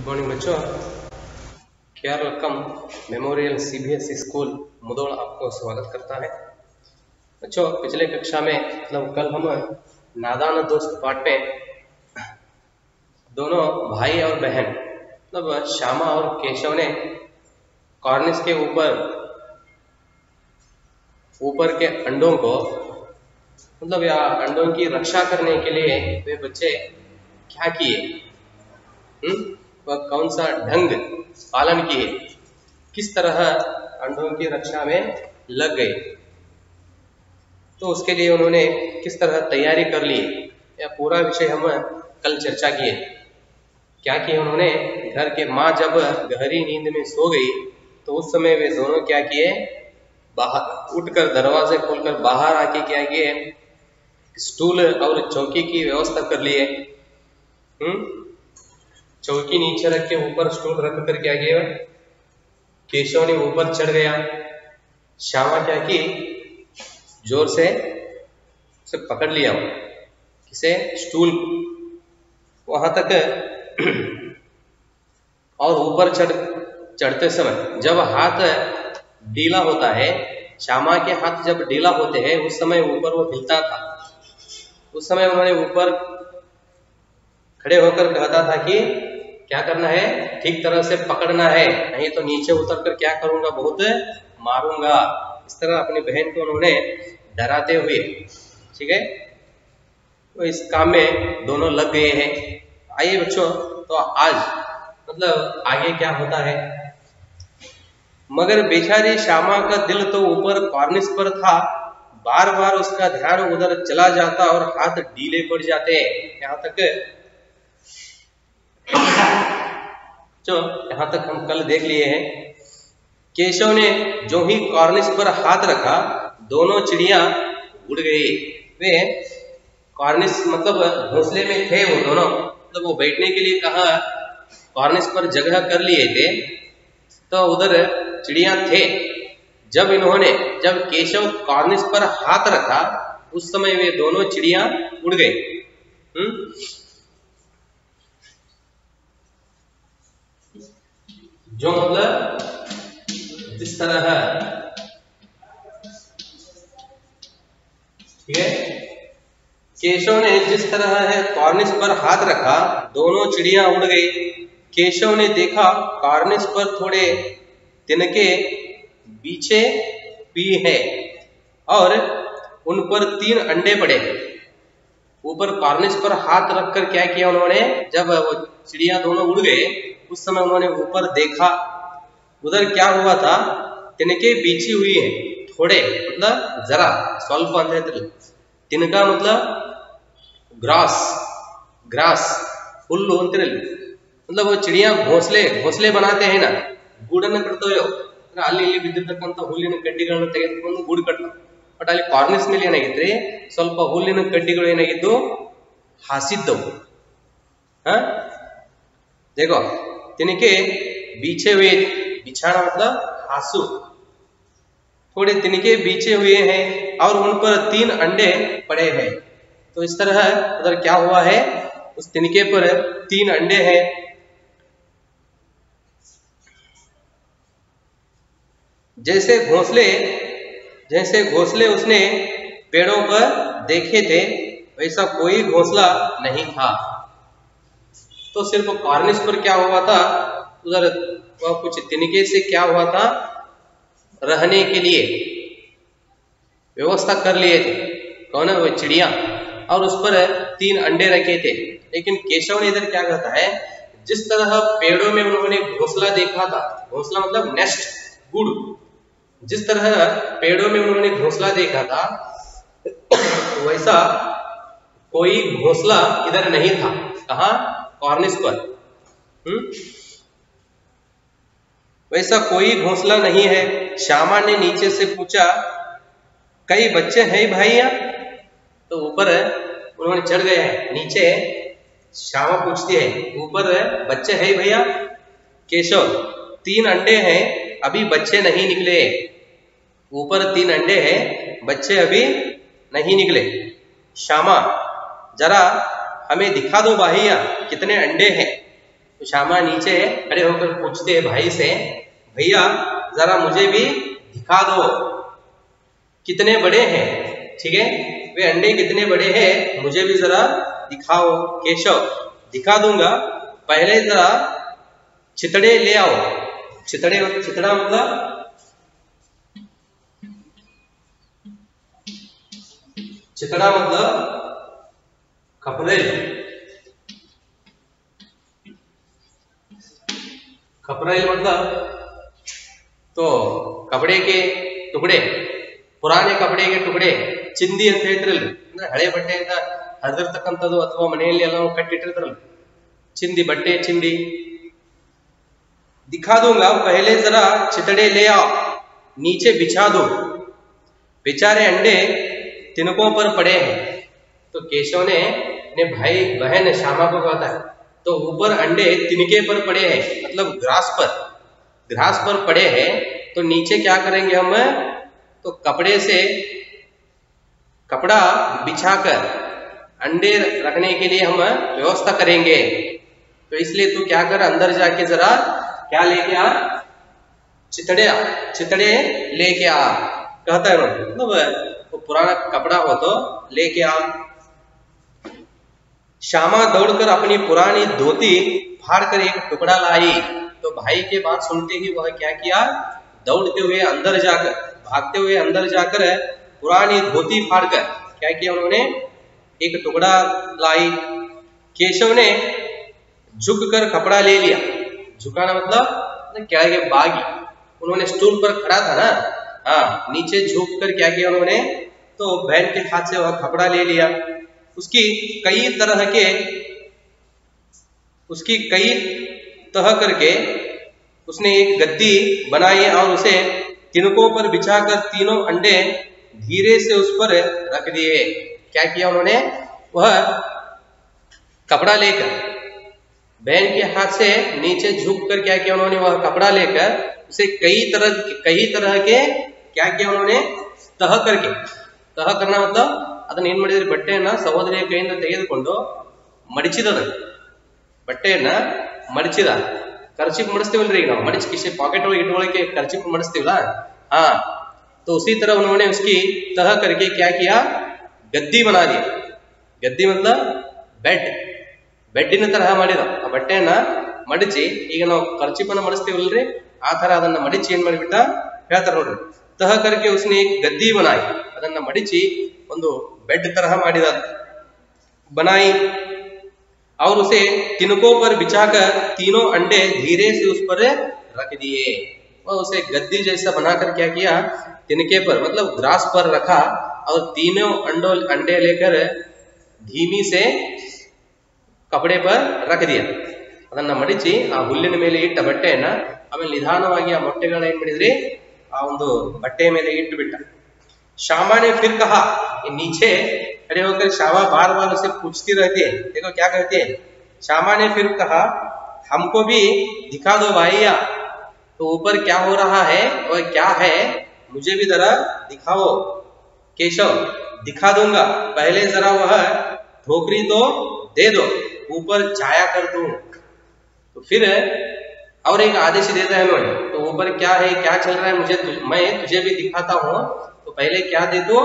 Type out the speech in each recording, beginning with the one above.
Good morning बच्चों। K R Lakkam memorial CBSE school मुदोल आपको स्वागत करता है। बच्चों, पिछले कक्षा में कल हम नादान दोस्त पाठ में दोनों भाई और बहन श्यामा और केशव ने कॉर्निस के ऊपर के अंडों को या अंडों की रक्षा करने के लिए वे बच्चे क्या किए, वह कौन सा ढंग पालन किए, किस तरह अंडों की रक्षा में लग गए, तो उसके लिए उन्होंने किस तरह तैयारी कर ली, यह पूरा विषय हम कल चर्चा किए। क्या किए उन्होंने, घर के माँ जब गहरी नींद में सो गई तो उस समय वे दोनों क्या किए, बाहर उठकर दरवाजे खोलकर बाहर आके क्या किए, स्टूल और चौकी की व्यवस्था कर लिए। चौकी नीचे रख के ऊपर स्टूल रख कर क्या किया, केशव ने ऊपर चढ़ गया। श्यामा क्या की, जोर से उसे पकड़ लिया, किसे, स्टूल, वहां तक। और ऊपर चढ़ते समय जब हाथ ढीला होता है, श्यामा के हाथ जब ढीला होते हैं उस समय ऊपर वो हिलता था। उस समय उन्होंने ऊपर खड़े होकर कहता था कि क्या करना है, ठीक तरह से पकड़ना है, नहीं तो नीचे उतर कर क्या करूंगा, बहुत मारूंगा। इस तरह अपनी बहन को उन्होंने डराते हुए, ठीक है, तो इस काम में दोनों लग गए हैं। आइए बच्चों, तो आज आगे क्या होता है। मगर बेचारी श्यामा का दिल तो ऊपर कॉर्निस पर था, बार बार उसका ध्यान उधर चला जाता और हाथ ढीले पड़ जाते। यहाँ तक हम कल देख लिए हैं। केशव ने जो ही कॉर्निस पर हाथ रखा, दोनों चिड़िया उड़ गई। वे कॉर्निस घोंसले में थे, वो दोनों वो बैठने के लिए कहा कॉर्निस पर जगह कर लिए थे, तो उधर चिड़िया थे। जब केशव कॉर्निस पर हाथ रखा उस समय वे दोनों चिड़िया उड़ गई। जो इस तरह है, ठीक है। केशव ने जिस तरह है कॉर्निस पर हाथ रखा, दोनों चिड़िया उड़ गई। केशव ने देखा कॉर्निस पर थोड़े तिनके बीछे हुए हैं और उन पर 3 अंडे पड़े। ऊपर कॉर्निस पर हाथ रखकर क्या किया उन्होंने, जब वो चिड़िया दोनों उड़ गए उस समय उन्होंने ऊपर देखा, उधर क्या हुआ था, तिनके बीछी हुई है, थोड़े जरा स्वल्प अंतर। तिनका ग्रास हुल्लु अंतर, वो चिड़िया घोंसले बनाते हैं ना, गूडನ್ನು ಕಟ್ತವೆ, ಅಲ್ಲಿ ಇಲ್ಲಿ ಬಿದ್ದಿರ್ತಕ್ಕಂಥ ಹುಲ್ಲಿನ ಕಡ್ಡಿಗಳನ್ನು ತೆಗೆದುಕೊಂಡು ಗೂಡು ಕಟ್ತವೆ. ಬಟ್ ಅಲ್ಲಿ ಕಾರ್ನಿಸ್ ಮೇಲೆ ಏನಾಗಿತ್ತು, ಸ್ವಲ್ಪ ಹುಲ್ಲಿನ ಕಡ್ಡಿಗಳು ಏನಾಗಿದ್ದು ಹಾಸಿದ್ದವು. देखो, तिनके बीछे हुए, बिछाना हासू, थोड़े तिनके बीछे हुए हैं और उन पर 3 अंडे पड़े हैं। तो इस तरह उधर क्या हुआ है, उस तिनके पर 3 अंडे हैं। जैसे घोंसले उसने पेड़ों पर देखे थे, वैसा कोई घोंसला नहीं था। तो सिर्फ कॉर्निस पर क्या हुआ था, उधर वह कुछ तिनके से क्या हुआ था, रहने के लिए व्यवस्था कर लिए थे, कौन है, वो चिड़िया, और उस पर 3 अंडे रखे थे। लेकिन केशव ने इधर क्या कहता है, जिस तरह पेड़ों में उन्होंने घोंसला देखा था, घोंसला नेस्ट, गुड़, जिस तरह पेड़ों में उन्होंने घोंसला देखा था वैसा कोई घोंसला इधर नहीं था। कहाँ, कॉर्निस पर। वैसा कोई घोंसला नहीं है। श्यामा ने नीचे से पूछा, कई बच्चे हैं भैया? तो ऊपर उन्होंने चढ़ गए हैं, नीचे श्यामा पूछती है, ऊपर बच्चे हैं भैया? केशव, 3 अंडे हैं, अभी बच्चे नहीं निकले। ऊपर 3 अंडे हैं, बच्चे अभी नहीं निकले। श्यामा, जरा हमें दिखा दो भैया कितने अंडे हैं। तो श्यामा नीचे खड़े होकर पूछते हैं भाई से, भैया जरा मुझे भी दिखा दो कितने बड़े हैं, ठीक है, वे अंडे कितने बड़े हैं मुझे भी जरा दिखाओ। केशव, दिखा दूंगा, पहले जरा चितड़े ले आओ। चितड़ा मतलब खपरेल। खपरेल मतलब तो कपड़े के टुकड़े, पुराने कपड़े के टुकड़े, ಚಿಂದಿ ಅಂತ ಹೇಳ್ತಿರಲ್ಲ, ಅಂದ್ರೆ ಹಳೆ ಬಟ್ಟೆಯಿಂದ ಹರಿದಿರ್ತಕ್ಕಂಥದ್ದು ಅಥವಾ ಮನೆಯಲ್ಲಿ ಎಲ್ಲ ಕಟ್ಟಿಟ್ಟಿರ್ತಾರಲ್ಲ, ಚಿಂದಿ ಬಟ್ಟೆ ಚಿಂದಿ। दिखा दूंगा, पहले जरा चितड़े ले आओ, नीचे बिछा दो, बेचारे अंडे तिनकों पर पड़े हैं। तो केशव ने अपने भाई बहन श्यामा को कहता है, तो ऊपर अंडे तिनके पर पड़े हैं, मतलब घास पर पड़े हैं, तो नीचे क्या करेंगे हम, तो कपड़े से कपड़ा बिछाकर अंडे रखने के लिए हम व्यवस्था करेंगे। तो इसलिए तू क्या कर, अंदर जाके जरा क्या लेके आ, चितड़े लेके आ, कहता है मतलब वो पुराना कपड़ा हो तो लेके आ। श्यामा दौड़कर अपनी पुरानी धोती फाड़कर एक टुकड़ा लाई। तो भाई के बात सुनते ही वह क्या किया, दौड़ते हुए अंदर जाकर, भागते हुए अंदर जाकर पुरानी धोती फाड़कर क्या किया, उन्होंने एक टुकड़ा लाई। केशव ने झुककर कपड़ा ले लिया। झुकाना मतलब क्या है, बागी, उन्होंने स्टूल पर खड़ा था ना, हाँ, नीचे झुक कर क्या किया उन्होंने, तो बहन के हाथ से वह कपड़ा ले लिया। उसकी कई तह करके उसने एक गद्दी बनाई और उसे तिनकों पर बिछाकर तीनों अंडे धीरे से उस पर रख दिए। क्या किया उन्होंने, वह कपड़ा लेकर बहन के हाथ से नीचे झुक कर क्या किया उन्होंने, वह कपड़ा लेकर उसे कई तरह के क्या किया उन्होंने, तह करना मतलब ಅದನ್ನ ಏನ್ ಮಾಡಿದ್ರಿ, ಬಟ್ಟೆಯನ್ನ ಸಹೋದರಿಯ ಕೈಯಿಂದ ತೆಗೆದುಕೊಂಡು ಮಡಿಚಿದ, ಬಟ್ಟೆಯನ್ನ ಮಡಿಚಿದ, ಖರ್ಚಿಪ್ ಮಡಿಸ್ತೀವಲ್ರಿ ಈಗ ನಾವು, मडिच किसी पॉकेट में इटोके खर्चिप मडिस्तीवला, हाँ, तो उसी तरह उन्होंने उसकी तह करके क्या किया, गद्दी बना दिया। गद्दी मतलब ಬೆಡ್ಡಿನ ತರಹ ಮಾಡಿದ। ಆ ಬಟ್ಟೆಯನ್ನ ಮಡಿಚಿ, ಈಗ ನಾವು ಖರ್ಚಿಪನ್ನ ಮಡಿಸ್ತೀವಲ್ರಿ ಆ ತರ ಅದನ್ನ ಮಡಿಚಿ ಏನ್ ಮಾಡಿಬಿಟ್ಟ ಹೇಳ್ತಾರ ನೋಡ್ರಿ, तह करके उसने एक गद्दी बनाई, ಅದನ್ನ ಮಡಿಚಿ ಒಂದು बेड तरह ಮಾಡಿದ, बनाई, और उसे तिनकों पर बिछाकर तीनों अंडे धीरे से उस पर रख दिए। और उसे गद्दी जैसा बनाकर क्या किया, तिनके पर मतलब ग्रास पर रखा और तीनों अंडे लेकर धीमी से कपड़े पर रख दिया। ಅದನ್ನ ಮಡಿಚಿ ಆ ಹುಲ್ಲಿನ ಮೇಲೆ ಇಟ್ಟ ಬಟ್ಟೆಯನ್ನ ಆಮೇಲೆ ನಿಧಾನವಾಗಿ ಆ ಮೊಟ್ಟೆಗಳನ್ನ ಏನ್ ಮಾಡಿದ್ರಿ ಆ ಒಂದು ಬಟ್ಟೆಯ ಮೇಲೆ ಇಟ್ಟು ಬಿಟ್ಟ। श्यामा ने फिर कहा, नीचे खड़े होकर श्यामा बार बार उसे पूछती रहती है, देखो क्या कहती है। श्यामा ने फिर कहा, हमको भी दिखा दो भैया, तो ऊपर क्या हो रहा है और क्या है मुझे भी जरा दिखाओ। केशव, दिखा दूंगा, पहले जरा वह ठोकरी तो दे दो, ऊपर छाया कर दूं। तो फिर और एक आदेश देता है उन्होंने, तो ऊपर क्या है क्या चल रहा है मैं तुझे भी दिखाता हूं। तो पहले क्या दे दो,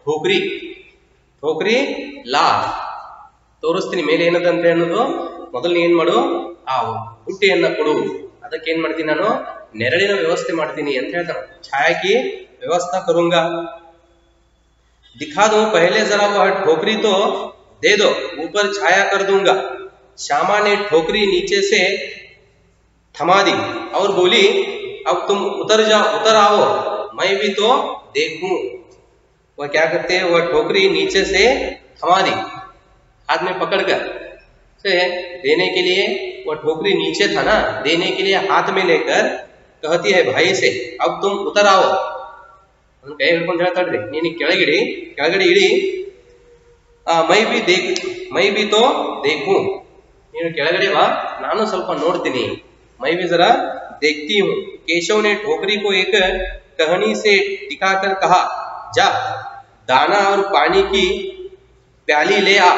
ठोकरी ಲಾ ತೋರಿಸ್ತೀನಿ ಮೇಲೆ ಏನದಂತೆ ಅನ್ನೋದು, ಮೊದಲು ಏನ್ ಮಾಡು, ಆ ಹುಟ್ಟಿಯನ್ನ ಕೊಡು, ಅದಕ್ಕೆ ಏನ್ ಮಾಡ್ತೀನಿ ನಾನು, ನೆರಳಿನ ವ್ಯವಸ್ಥೆ ಮಾಡ್ತೀನಿ ಅಂತ ಹೇಳ್ತಾನೆ। ಛಾಯಾ ಕಿ ವ್ಯವಸ್ಥಾ ಕरूंगा, दिखा दो पहले जरा वह ठोकरी तो दे दो, ऊपर छाया कर दूंगा। श्यामा ने ठोकरी नीचे से थमा दी और बोली, अब तुम उतर आओ, मैं भी तो देखूं। वह क्या करते हैं, वह ठोकरी नीचे से थमा दी, हाथ में पकड़कर से देने के लिए, वह ठोकरी नीचे था ना, देने के लिए हाथ में लेकर कहती है भाई से, अब तुम उतर आओ। कೈ ಹಿಡ್ಕೊಂಡು ಹೇಳ್ತಾಳ್ರಿ, ನೀನು ಕೆಳಗಡೆ ಇಳಿ, मैं भी तो देखूं, ನೀನು ಕೆಳಗಡೆ ಬಾ, ನಾನು ಸ್ವಲ್ಪ ನೋಡ್ತೀನಿ, मैं भी जरा देखती हूँ। केशव ने ठोकरी को एक कहनी से टिकाकर कहा, जा दाना और पानी की प्याली ले आ,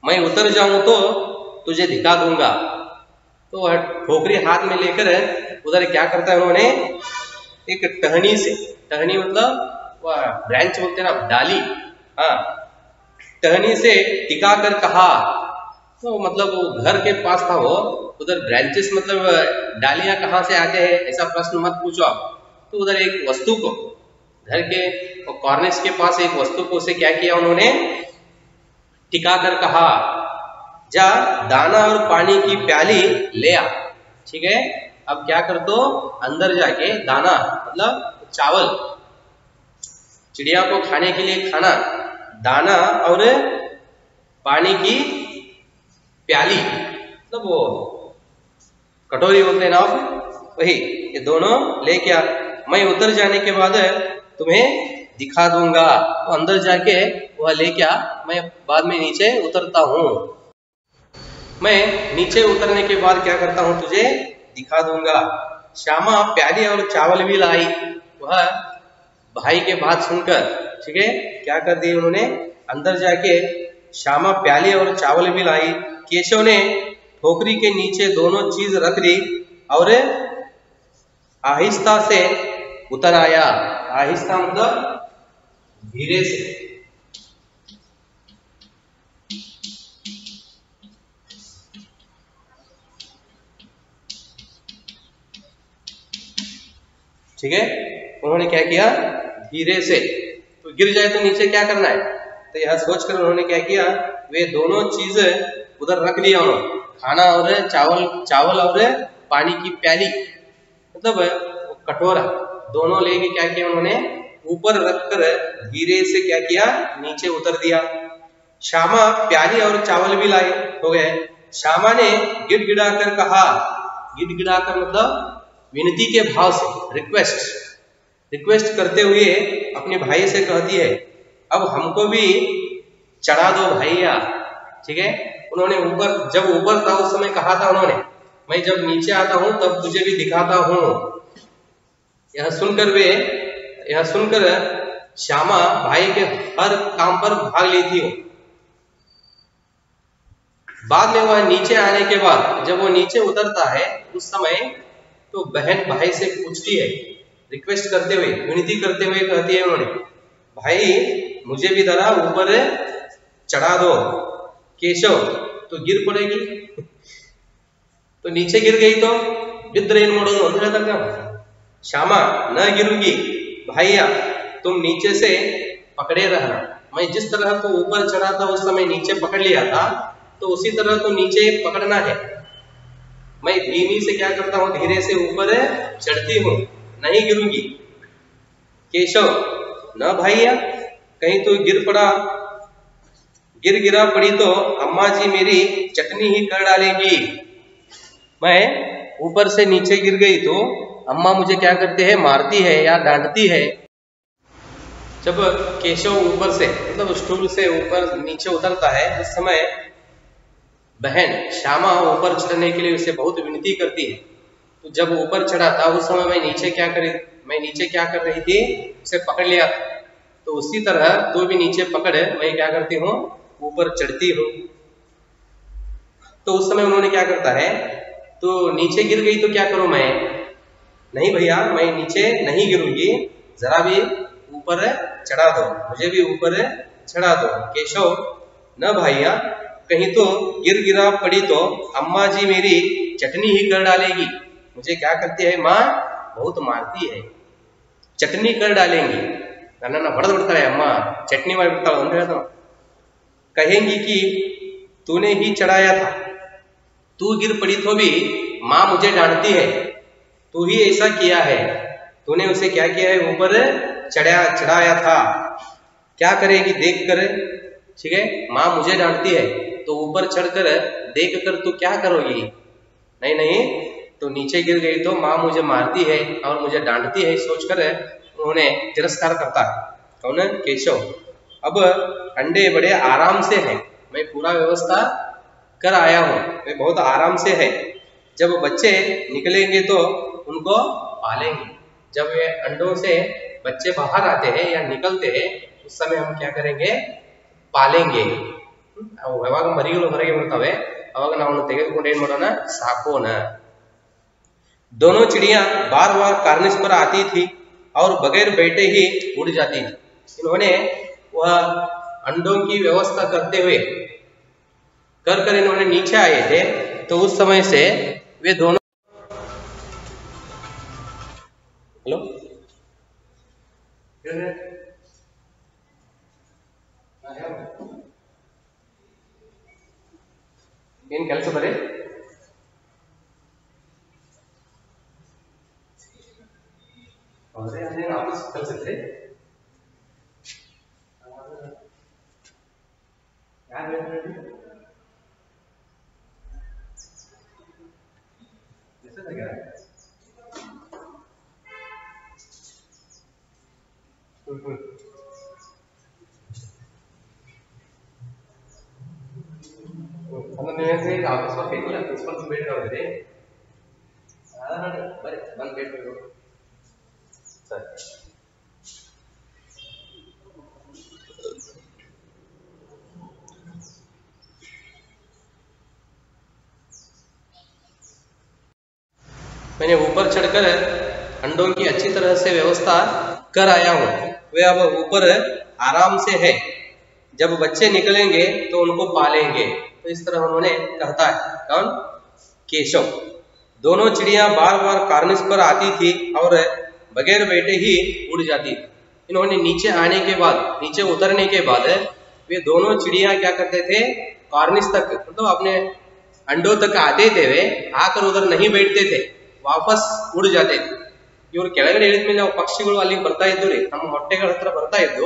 मैं उतर जाऊं तो तुझे दिखा दूंगा। तो वह ठोकरी हाथ में लेकर उधर क्या करता है उन्होंने, एक टहनी से, टहनी मतलब वह ब्रांच बोलते हैं ना, डाली, हाँ, टहनी से टिका कर कहा, तो मतलब वो घर के पास था वो, उधर ब्रांचेस मतलब डालियां कहाँ से आते हैं ऐसा प्रश्न मत पूछो आप। तो उधर एक वस्तु को, घर के कॉर्निस के पास एक वस्तु को उसे क्या किया उन्होंने, टिका कर कहा, जा दाना और पानी की प्याली ले आ। ठीक है, अब क्या कर दो, अंदर जाके दाना मतलब चावल, चिड़िया को खाने के लिए खाना, दाना और पानी की प्याली मतलब वो कटोरी बोलते हैं ना आप, वही, ये दोनों लेके आ, मैं उतर जाने के बाद तुम्हें दिखा दूंगा। तो अंदर जाके वह लेके आ, मैं बाद में नीचे उतरता हूँ, मैं नीचे उतरने के बाद क्या करता हूँ तुझे दिखा दूंगा। श्यामा प्याली और चावल भी लाई। वह भाई के बात सुनकर, ठीक है, क्या कर दिए उन्होंने, अंदर जाके श्यामा प्याली और चावल भी लाई। केशव ने ठोकरी के नीचे दोनों चीज रख दी और आहिस्ता से उतर आया। आहिस्ता मतलब धीरे से, ठीक है, उन्होंने क्या किया, धीरे से, तो गिर जाए तो नीचे क्या करना है, तो यह सोचकर उन्होंने क्या किया, वे दोनों चीज उधर रख लिया उन्होंने, खाना और चावल और पानी की प्याली मतलब कटोरा, दोनों लेके क्या किया उन्होंने, ऊपर रखकर धीरे से क्या किया, नीचे उतर दिया। श्यामा प्याली और चावल भी लाए हो गए। श्यामा ने गिड़गिड़ा कर कहा, गिड़गिड़ा कर मतलब विनती के भाव से, रिक्वेस्ट करते हुए अपने भाई से कहती है, अब हमको भी चढ़ा दो भैया। ठीक है, उन्होंने ऊपर, जब ऊपर था उस समय कहा था उन्होंने, मैं जब नीचे आता हूं तब तुझे भी दिखाता हूं। यह सुनकर श्यामा भाई के हर काम पर भाग लेती हो। बाद में वह नीचे आने के बाद जब वो नीचे उतरता है उस समय तो बहन भाई से पूछती है, रिक्वेस्ट करते हुए, विनती करते हुए कहती है उन्होंने, भाई मुझे भी जरा ऊपर चढ़ा दो। केशव, तो गिर पड़ेगी तो नीचे गिर गई तो बिद्रेन मोड़ो का, श्यामा न गिरूंगी भैया, तुम नीचे से पकड़े रहना। मैं जिस तरह तो ऊपर चढ़ा था उस समय नीचे पकड़ लिया था, तो उसी तरह तो नीचे पकड़ना है। मैं धीमी से क्या करता हूं, धीरे से ऊपर चढ़ती हूं, नहीं गिरूंगी। केशव, न भैया, कहीं तो गिरा पड़ी तो अम्मा जी मेरी चटनी ही कर डालेंगी। मैं ऊपर से नीचे गिर गई तो अम्मा मुझे क्या करते हैं, मारती है या डांटती है। जब केशव ऊपर से मतलब स्टूल से ऊपर नीचे उतरता है उस समय बहन श्यामा ऊपर चढ़ने के लिए उसे बहुत विनती करती है। तो जब ऊपर चढ़ा था उस समय मैं नीचे क्या कर रही थी, उसे पकड़ लिया था। तो उसी तरह तो भी नीचे पकड़ मैं क्या करती हूँ, ऊपर चढ़ती हूँ। तो उस समय उन्होंने क्या करता है, तो नीचे गिर गई तो क्या करूं मैं, नहीं भैया मैं नीचे नहीं गिरूंगी, जरा भी ऊपर चढ़ा दो, मुझे भी ऊपर चढ़ा दो। केशव, न भैया, कहीं तो गिरा पड़ी तो अम्मा जी मेरी चटनी ही कर डालेगी। मुझे क्या करती है माँ, बहुत मारती है, चटनी कर डालेंगी। ना बड़ता है अम्मा चटनी मार बिड़ता, कहेंगी कि तूने ही चढ़ाया था, तू गिर पड़ी तो भी माँ मुझे डांटती है, तू ही ऐसा किया है, तूने उसे क्या किया है, ऊपर चढ़ाया था, क्या करेगी देख कर। ठीक है, माँ मुझे डांटती है तो ऊपर चढ़कर देख कर तू क्या करोगी, नहीं तो नीचे गिर गई तो माँ मुझे मारती है और मुझे डांटती है, सोचकर उन्होंने तिरस्कार करता है। कौन, केशव। अब अंडे बड़े आराम से हैं, मैं पूरा व्यवस्था कर आया हूँ, मैं बहुत आराम से है, जब बच्चे निकलेंगे तो उनको पालेंगे। जब ये अंडों से बच्चे बाहर आते हैं या निकलते हैं उस समय हम क्या करेंगे, पालेंगे। मरीगों ಹೊರಗೆ ಬರ್ತವೆ, ಅವಾಗ ನಾವು ತೆಗೆದುಕೊಂಡು ಏನ್ ಮಾಡೋಣ, ಸಾಕೋಣ. दोनों चिड़िया बार बार कार्निस पर आती थी और बगैर बैठे ही उड़ जाती थी. इन्होंने वह अंडों की व्यवस्था करते हुए कर इन्होंने नीचे आए थे. तो उस समय से वे दोनों, हेलो ಏನ್ ಕೆಲಸ ಬರೀ ಹೌದ್ರಿ, ಅದೇನು ಆಫೀಸ್ ಕೆಲಸ ಐತ್ರಿ? ಯಾರು ಹೇಳ್ರಿ ನೀವೇನ್ರಿ ಆಫೀಸ್ ವರ್ಕ್ ಐತಿಲ್ಲ, ಪ್ರಿನ್ಸಿಪಲ್ಸ್ ಭೇಟಿ ಅವ್ರಿ ಬರ್ರಿ ಬಂದು ಭೇಟಿ ಸರಿ. मैंने ऊपर चढ़कर अंडों की अच्छी तरह से व्यवस्था कर आया हूँ. वे अब ऊपर आराम से है. जब बच्चे निकलेंगे तो उनको पालेंगे. तो इस तरह उन्होंने कहता है. कौन? केशव. दोनों चिड़िया बार बार कार्निस पर आती थी और बगैर बैठे ही उड़ जाती थी. इन्होंने नीचे आने के बाद, नीचे उतरने के बाद वे दोनों चिड़िया क्या करते थे, कार्निस तक मतलब अपने अंडों तक आते थे. वे आकर उधर नहीं बैठते थे, ವಾಪಸ್ ಉड़ ಜಾತೆ. ಇವರು ಕೆಳಗಡೆ ಇಳಿದ್ಮೇಲೆ ನಾವು ಪಕ್ಷಿಗಳು ಅಲ್ಲಿ ಬರ್ತಾ ಇದ್ದು ರೀ, ನಮ್ಮ ಹೊಟ್ಟೆಗಳ ಹತ್ರ ಬರ್ತಾ ಇದ್ದು,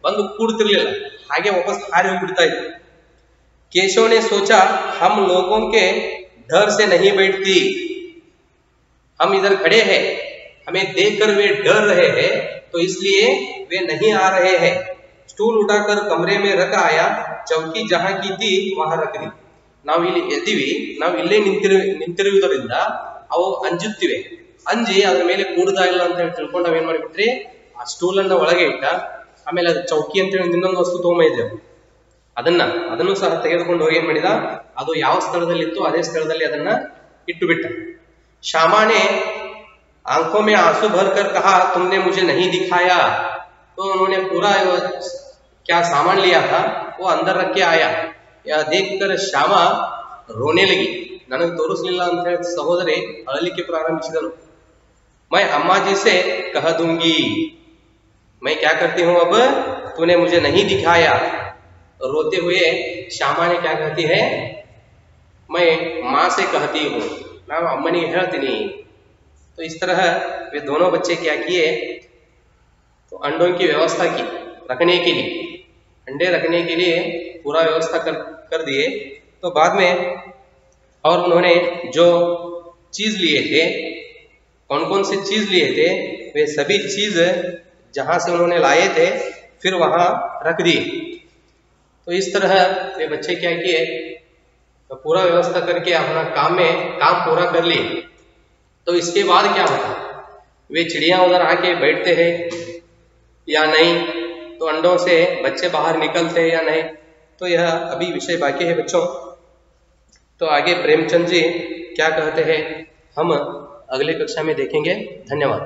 ಬಂದು ಕೂಡ್ತಿರ್ಲಿಲ್ಲ, ಹಾಗೆ ವಾಪಸ್ ಹಾರಿ ಹೋಗ್ಬಿಡ್ತಾ ಇತ್ತು. केशव ने सोचा हम लोगों के डर से नहीं बैठती, हम इधर खड़े हैं, हमें देखकर वे डर रहे हैं, तो इसलिए वे नहीं आ रहे हैं. स्टूल उठाकर कमरे में रख आया. चौकी जहां की थी वहां रख दी. ನಾವು ಇಲ್ಲಿ ಎದ್ದೀವಿ, ನಾವು ಇಲ್ಲೇ ನಿಂತಿರುವುದರಿಂದ ಅವು ಅಂಜುತ್ತಿವೆ. ಅಂಜಿ ಅದ್ರ ಮೇಲೆ ಕೂಡ್ತಾ ಇಲ್ಲ ಅಂತ ಹೇಳಿ ತಿಳ್ಕೊಂಡು ನಾವೇನ್ ಮಾಡಿಬಿಟ್ರಿ, ಆ ಸ್ಟೂಲ್ ಅನ್ನ ಒಳಗೆ ಇಟ್ಟ. ಆಮೇಲೆ ಅದು ಚೌಕಿ ಅಂತ ಹೇಳಿ ಇನ್ನೊಂದು ವಸ್ತು ತಗೊಂಡಿದ್ದೆವು, ಅದನ್ನು ಸಹ ತೆಗೆದುಕೊಂಡು ಹೋಗಿ ಏನ್ ಮಾಡಿದ, ಅದು ಯಾವ ಸ್ಥಳದಲ್ಲಿ ಇತ್ತು ಅದೇ ಸ್ಥಳದಲ್ಲಿ ಅದನ್ನ ಇಟ್ಟು ಬಿಟ್ಟ. श्यामा ने आंखों में आंसू भरकर कहा तुमने मुझे नहीं दिखाया. तो उन्होंने पूरा क्या सामान लिया था वो अंदर रख के आया. यह देखकर श्यामा रोने लगी. ನನಗೆ ತೋರಿಸಲಿಲ್ಲ ಅಂತ ಹೇಳಿ ಸಹೋದರಿ ಅಳಲಿಕ್ಕೆ ಪ್ರಾರಂಭಿಸಿದಳು. मैं अम्मा जी से कह दूंगी, मैं क्या करती हूँ अब, तूने मुझे नहीं दिखाया. रोते हुए श्यामा ने क्या कहती है, मैं माँ से कहती हूँ, ನಾನು ಅಮ್ಮನಿಗೆ ಹೇಳ್ತೀನಿ. तो इस तरह वे दोनों बच्चे क्या किए, तो अंडों की व्यवस्था की रखने के लिए, अंडे रखने के लिए पूरा व्यवस्था कर दिए. तो बाद में और उन्होंने जो चीज लिए थे, कौन कौन सी चीज लिए थे, वे सभी चीज जहां से उन्होंने लाए थे फिर वहां रख दिए. तो इस तरह वे बच्चे क्या किए, तो पूरा व्यवस्था करके अपना काम पूरा कर लिए. तो इसके बाद क्या होता, वे चिड़िया उधर आके बैठते हैं या नहीं, तो अंडों से बच्चे बाहर निकलते हैं या नहीं, तो यह अभी विषय बाकी है बच्चों. तो आगे प्रेमचंद जी क्या कहते हैं हम अगले कक्षा में देखेंगे. धन्यवाद.